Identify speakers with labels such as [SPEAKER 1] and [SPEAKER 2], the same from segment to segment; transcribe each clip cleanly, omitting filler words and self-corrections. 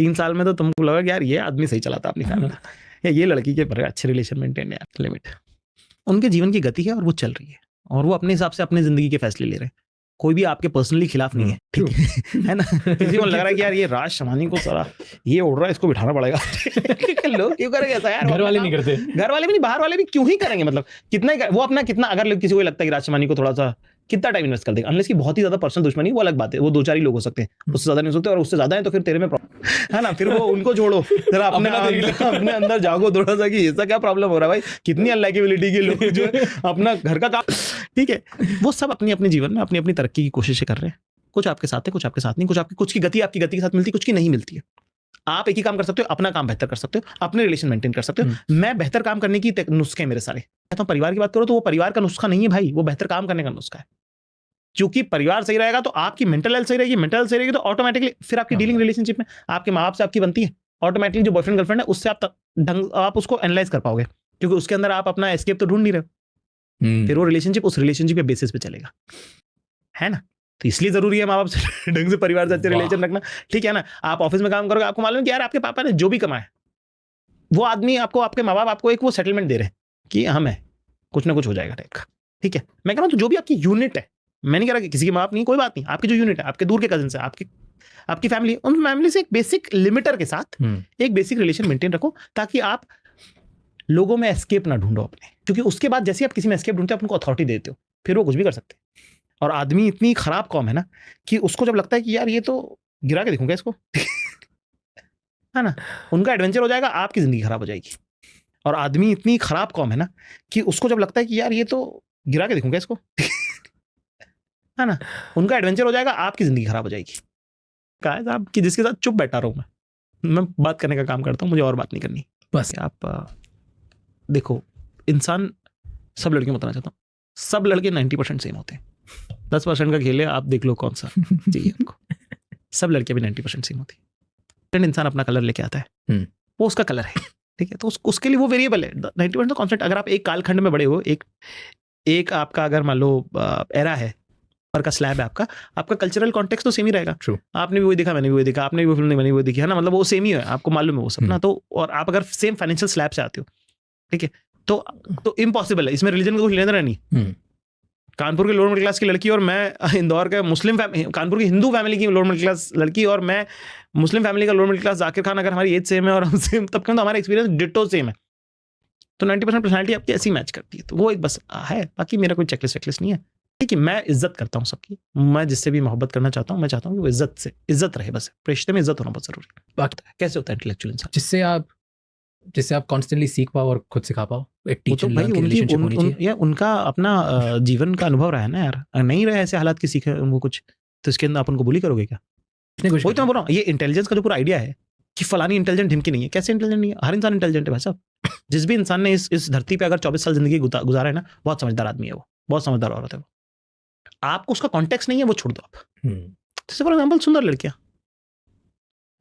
[SPEAKER 1] 3 साल में तो तुमको लगा कि यार ये आदमी सही चलाता अपनी फैमिली, या ये लड़की के बड़े अच्छे रिलेशन मेंटेन है, लिमिट। उनके जीवन की गति है और वो चल रही है, और वो अपने हिसाब से अपनी जिंदगी के फैसले ले रहे हैं। कोई भी आपके पर्सनली खिलाफ नहीं है, ठीक है ना। किसी को लग रहा है कि यार ये राज शमानी को सारा ये उड़ रहा है, इसको बिठाना पड़ेगा। लोग क्यों करेंगे ऐसा यार?
[SPEAKER 2] घर वाले नहीं करते,
[SPEAKER 1] घर वाले भी नहीं, बाहर वाले भी क्यों ही करेंगे? मतलब कितना वो अपना कितना, अगर किसी को लगता है कि राज शमानी को थोड़ा सा कितना टाइम इन्वेस्ट कर देगा, अनलेस की बहुत ही ज्यादा पर्सनल दुश्मनी, वो अलग बात है, वो 2-4 ही लोग हो सकते हैं, उससे ज्यादा नहीं हो सकते, और उससे ज्यादा है तो फिर तेरे में प्रॉब्लम है ना। फिर वो उनको छोड़ो, जरा अपने अंदर जागो थोड़ा सा कि ऐसा क्या प्रॉब्लम हो रहा है भाई, कितनी अनलाइकेबिलिटी के लोग जो है अपना घर का काम, ठीक है, वो सब अपनी अपने जीवन में अपनी अपनी तरक्की की कोशिशें कर रहे हैं। कुछ आपके साथ है, कुछ आपके साथ नहीं, कुछ की गति आपकी गति के साथ मिलती है, कुछ की नहीं मिलती है। आप एक ही काम कर सकते हो, अपना काम बेहतर कर सकते हो, अपने रिलेशन मेंटेन कर सकते हो। मैं बेहतर काम करने की नुस्खे मेरे सारे, कहता हूं परिवार की बात करो तो वो परिवार का नुस्खा नहीं है भाई, वो बेहतर काम करने का नुस्खा है। क्योंकि परिवार सही रहेगा तो आपकी मेंटल हेल्थ सही रहेगी, मेंटल हेल्थ सही रहेगी तो ऑटोमेटिकली फिर आपकी डीलिंग रिलेशनशिप में आपके माँ बाप से आपकी बनती है, ऑटोमेटिकली जो बॉयफ्रेंड गर्लफ्रेंड है उससे आप उसको एनालाइज कर पाओगे, क्योंकि उसके अंदर आप अपना एस्केप तो ढूंढ नहीं रहे हो। फिर वो रिलेशनशिप उस रिलेशनशिप के बेसिस पे चलेगा, है ना। तो इसलिए जरूरी है माँ बाप से ढंग से, परिवार से अच्छे रिलेशन रखना, ठीक है ना। आप ऑफिस में काम करोगे, आपको मालूम है कि यार आपके पापा ने जो भी कमाया, वो आदमी आपको, आपके माँ बाप आपको एक वो सेटलमेंट दे रहे हैं कि हमें कुछ ना कुछ हो जाएगा टाइप का, ठीक है। मैं कह रहा हूँ तो जो भी आपकी यूनिट है, मैं नहीं कह रहा कि किसी के माँ बाप नहीं, कोई बात नहीं, आपकी जो यूनिट है, आपके दूर के कजिन है, आपकी फैमिली, उन फैमिली से एक बेसिक लिमिटर के साथ एक बेसिक रिलेशन मेंटेन रखो, ताकि आप लोगों में एस्केप ना ढूंढो अपने, क्योंकि उसके बाद जैसे आप किसी में एस्केप ढूंढते हो, आप उनको अथॉरिटी देते हो, फिर वो कुछ भी कर सकते हैं। और आदमी इतनी खराब कौम है ना कि उसको जब लगता है कि यार ये तो गिरा के देखूंगा इसको, है ना, उनका एडवेंचर हो जाएगा, आपकी जिंदगी खराब हो जाएगी। और आदमी इतनी खराब कौम है ना कि उसको जब लगता है कि यार ये तो गिरा के देखूंगा इसको, है ना, उनका एडवेंचर हो जाएगा, आपकी जिंदगी खराब हो जाएगी। कहा है साहब कि जिसके साथ चुप बैठा रहूं मैं बात करने का काम करता हूँ, मुझे और बात नहीं करनी बस। आप देखो, इंसान, सब लड़कियों बताना चाहता हूँ, सब लड़के 90% सेम होते हैं, 10% का खेल है, आप देख लो कौन सा चाहिए आपको। सब लड़के भी 90% सेम होती है। इंसान अपना कलर लेके आता है, वो उसका कलर है, ठीक है, तो उसके लिए वो वेरिएबल है। 90% तो कॉन्स्टेंट। अगर आप एक कालखंड में बड़े हो, एक आपका अगर मान लो एरा है, पर का स्लैब है आपका कल्चरल कॉन्टेक्स्ट तो सेम ही रहेगा। True. आपने भी वही देखा, मैंने भी वही देखा, आपने भी वो फिल्म मैंने वही देखी, है ना, मतलब वो सेम ही है, आपको मालूम है वो सब ना। तो और आप अगर सेम फाइनेंशियल स्लैब से आते हो, ठीक है, तो इम्पॉसिबल है, इसमें रिलीजन का कुछ लेना नहीं। कानपुर के लोअर मिडिल क्लास की लड़की और मैं इंदौर के कानपुर की हिंदू फैमिली की लोअर मिडिल क्लास लड़की और मैं मुस्लिम फैमिली का lower middle class Zakir Khan, अगर हमारी एज सेम है और हम सेम, तब तो हमारा एक्सपीरियंस डिट्टो सेम है। तो 90% पर्सनैलिटी आपकी ऐसी मैच करती है, तो वो एक बस है। बाकी मेरा कोई चेकलिस्ट नहीं है, ठीक है। मैं इज्जत करता हूँ सबकी, मैं जिससे भी मोहब्बत करना चाहता हूँ, मैं चाहता हूँ कि वो इज्जत रहे, बस रिश्ते में इज्जत होना बहुत जरूरी है। बात कैसे होता है इंटेलेक्चुअल इंसान,
[SPEAKER 2] जिससे आप कॉन्स्टेंटली सीख पाओ और खुद सिखा पाओ। एक टीचर
[SPEAKER 1] तो भाई उनकी उनका अपना जीवन का अनुभव रहा है ना यार, नहीं रहे ऐसे हालात की सीखे उनको कुछ, तो इसके अंदर आप उनको बुली करोगे क्या? वही तो मैं बोल रहा हूँ, ये इंटेलिजेंस का जो पूरा आइडिया है कि फलानी इंटेलिजेंट ढिमकी नहीं है, कैसे इंटेलिजेंट नहीं है? हर इंसान इंटेलिजेंट है भाई साहब। जिस भी इंसान ने इस धरती पे अगर 24 साल जिंदगी गुजारा है ना, बहुत समझदार आदमी है वो, बहुत समझदार औरत है वो। आपको उसका कॉन्टेक्स्ट नहीं है, वो छोड़ दो आप। जैसे फॉर एग्जाम्पल सुंदर लड़कियां,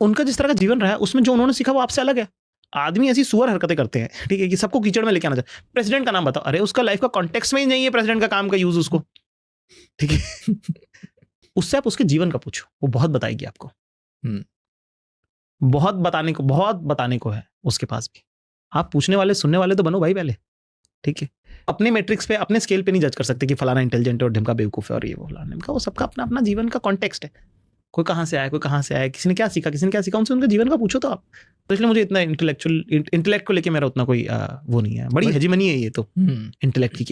[SPEAKER 1] उनका जिस तरह का जीवन रहा है उसमें जो उन्होंने सीखा वो आपसे अलग है। आदमी ऐसी सुअर हरकतें करते हैं, ठीक है, कि सबको कीचड़ में लेके आना चाहिए। प्रेसिडेंट का नाम बताओ, अरे उसका लाइफ का कॉन्टेक्स्ट में ही नहीं है प्रेसिडेंट का काम का यूज उसको, ठीक है। उससे आप उसके जीवन का पूछो, वो बहुत बताएगी आपको। बहुत बताने को है उसके पास भी। आप पूछने वाले सुनने वाले तो बनो भाई पहले, ठीक है। अपने मैट्रिक्स पे, अपने स्केल पे नहीं जज कर सकते कि फलाना इंटेलिजेंट है और ढिमका बेवकूफ है और ये वो फलाना ढिमका। वो सबका अपना अपना जीवन का कॉन्टेक्स्ट है। कोई कहाँ से आया, कोई कहाँ से आया, किसी ने क्या सीखा, उनसे उनके जीवन का पूछो तो आप। तो इसलिए मुझे इतना इंटेलेक्ट को लेके मेरा उतना कोई वो नहीं है। बड़ी हेजीमनी है ये तो इंटेलेक्ट की।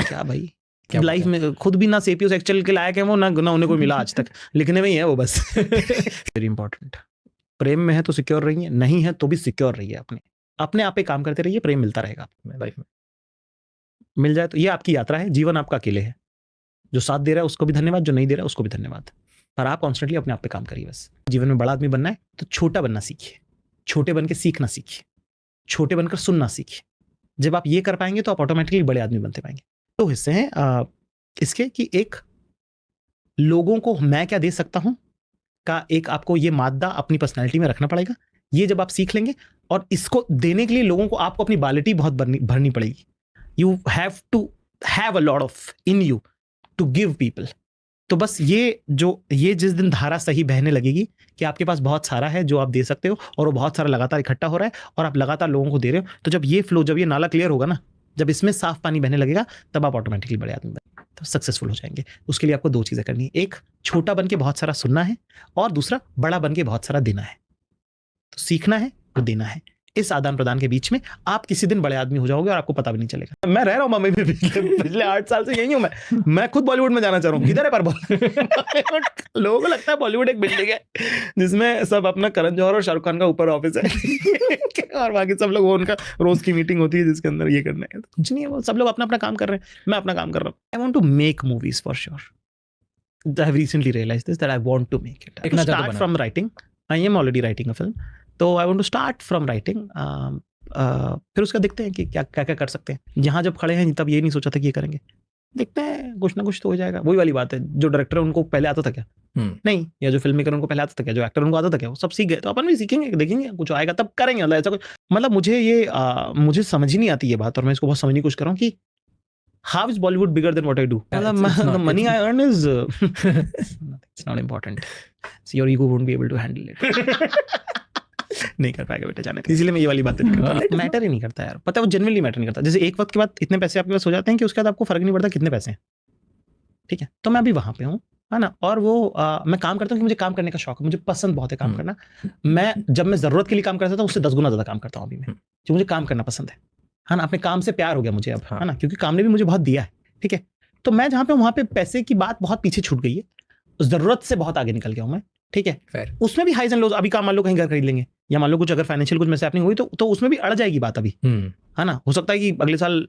[SPEAKER 1] क्या भाई, लाइफ में खुद भी ना सेपियोस एक्चुअल के लायक है वो, ना उन्हें कोई मिला आज तक, लिखने में ही है वो बस। Very important. प्रेम में है तो सिक्योर रहिए, नहीं है तो भी सिक्योर रहिए। अपने आप पे काम करते रहिए, प्रेम मिलता रहेगा आपको लाइफ में। मिल जाए तो ये आपकी यात्रा है, जीवन आपका अकेले है। जो साथ दे रहा है उसको भी धन्यवाद, जो नहीं दे रहा है उसको भी धन्यवाद। पर आप कॉन्स्टेंटली अपने आप पे काम करिए बस। जीवन में बड़ा आदमी बनना है तो छोटा बनना सीखिए, छोटे बन के सीखना सीखिए, छोटे बनकर सुनना सीखिए। जब आप ये कर पाएंगे तो आप ऑटोमेटिकली बड़े आदमी बनते पाएंगे। तो हिस्से हैं इसके कि एक लोगों को मैं क्या दे सकता हूं का एक आपको ये मादा अपनी पर्सनैलिटी में रखना पड़ेगा। ये जब आप सीख लेंगे, और इसको देने के लिए लोगों को आपको अपनी बालिटी बहुत भरनी पड़ेगी। You have to have a lot of in you to give people. तो बस ये जिस दिन धारा सही बहने लगेगी कि आपके पास बहुत सारा है जो आप दे सकते हो और वो बहुत सारा लगातार इकट्ठा हो रहा है और आप लगातार लोगों को दे रहे हो, तो जब ये फ्लो, जब ये नाला क्लियर होगा ना, जब इसमें साफ पानी बहने लगेगा, तब आप ऑटोमेटिकली बड़े आदमी बन, तो सक्सेसफुल हो जाएंगे। उसके लिए आपको 2 चीजें करनी है, एक छोटा बन के बहुत सारा सुनना है और दूसरा बड़ा बन के बहुत सारा देना है। तो सीखना है तो देना है, इस आदान प्रदान के बीच में आप किसी दिन बड़े आदमी हो जाओगे और आपको पता भी नहीं चलेगा। मैं रह रहा हूँ मम्मी में पिछले 8 साल से यही हूँ मैं खुद बॉलीवुड में जाना चाह रहा हूँ। किधर है पर लोगों को लगता है बॉलीवुड एक बिल्डिंग है जिसमें सब अपना करण जौहर और शाहरुख खान का ऊपर ऑफिस है और बाकी सब लोग, वो उनका रोज की मीटिंग होती है जिसके अंदर ये करना है। कुछ नहीं है, वो सब लोग अपना अपना काम कर रहे हैं, मैं अपना काम कर रहा हूँ। I want to make movies for sure. I have recently realized this, that I want to make it. To start from writing. I am already writing a film. तो I want to start from writing. फिर उसका देखते हैं कि क्या कर सकते हैं। यहाँ जब खड़े हैं तब ये नहीं सोचा था कि ये करेंगे, देखते हैं कुछ ना कुछ तो हो जाएगा। वही वाली बात है, जो डायरेक्टर है उनको पहले आता था क्या? नहीं, या जो फिल्म मेकर उनको पहले आता था क्या? जो एक्टर उनको आता था क्या? वो सब सीख गए, तो अपन भी सीखेंगे, देखेंगे कुछ आएगा तब करेंगे। मतलब ऐसा कुछ, मतलब मुझे समझ ही नहीं आती ये बात, और मैं इसको बहुत समझने की कोशिश कर रहा हूँ कि how is Bollywood bigger than what I do? The money I earn is it's not important. So your ego won't be able to handle it. नहीं कर पाएगा बेटा, जाने। इसलिए मैं ये वाली बातें नहीं करता। मैटर ही नहीं करता यार, पता है, वो जेन्युइनली मैटर नहीं करता। जैसे एक वक्त के बाद इतने पैसे आपके पास हो जाते हैं कि उसके बाद आपको फर्क नहीं पड़ता कितने पैसे हैं, ठीक है? तो मैं अभी वहां पे हूँ, है ना। और वो मैं काम करता हूँ कि मुझे काम करने का शौक है, मुझे पसंद बहुत है काम करना। मैं जब मैं जरूरत के लिए काम करता था उससे 10 गुना ज्यादा काम करता हूँ अभी मैं, जो मुझे काम करना पसंद है ना। अपने काम से प्यार हो गया मुझे अब, है ना, क्योंकि काम ने भी मुझे बहुत दिया है, ठीक है। तो मैं जहाँ पे वहाँ पे पैसे की बात बहुत पीछे छूट गई है, जरूरत से बहुत आगे निकल गया हूँ मैं, ठीक है। उसमें भी हाइज एंड लोज। अभी काम मान लो कहीं घर खरीद लेंगे, या मान लो कुछ अगर फाइनेंशियल कुछ मिसहैपनिंग हुई तो उसमें भी अड़ जाएगी बात अभी, है ना। हो सकता है कि अगले साल